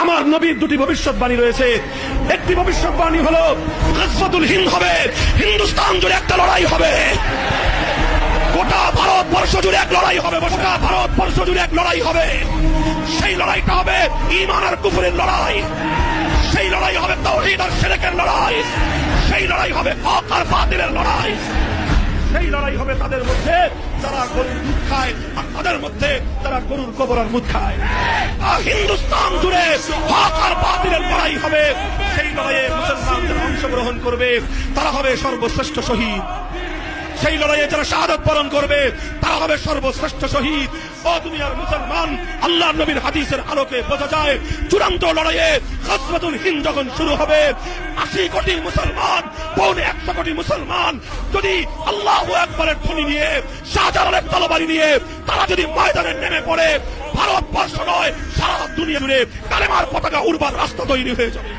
আমার নবীর দুটি ভবিষ্যৎবাণী রয়েছে। একটি ভবিষ্যৎবাণী হলো গজওয়াতুল হিন্দ হবে, হিন্দুস্তান জুড়ে একটা লড়াই হবে, গোটা ভারতবর্ষ জুড়ে এক লড়াই হবে, গোটা ভারতবর্ষ জুড়ে এক লড়াই হবে। সেই লড়াইটা হবে ঈমান আর কুফরের লড়াই, সেই লড়াই হবে তাওহীদ আর শিরকের লড়াই, সেই লড়াই হবে হক আর বাতিলের লড়াই, সেই লড়াই হবে তাদের মধ্যে যারা গরুর দুধ খায় আর তাদের মধ্যে যারা গরুর গোবর আর মুদ খায়। হিন্দুস্তান জুড়ে হক আর বাতিলের লড়াই হবে। সেই লড়াইয়ে মুসলমানদের অংশগ্রহণ করবে, তারা হবে সর্বশ্রেষ্ঠ শহীদ। সেই লড়াইয়ে যারা শাহাদাত বরণ করবে তারা হবে সর্বশ্রেষ্ঠ শহীদ। ও দুনিয়ার মুসলমান, আল্লাহর নবীর হাদিসের আলোকে বোঝা যায় চূড়ান্ত লড়াইয়ে গজওয়াতুল হিন্দ যখন শুরু হবে, 80 কোটি মুসলমান, 150 কোটি মুসলমান যদি আল্লাহু আকবারের ধ্বনি নিয়ে, শাহজালালের তরবারি নিয়ে তারা যদি ময়দানে নেমে পড়ে, ভারতবর্ষ নয় সারা দুনিয়া জুড়ে কালেমার পতাকা উড়বার রাস্তা তৈরি হয়ে যাবে।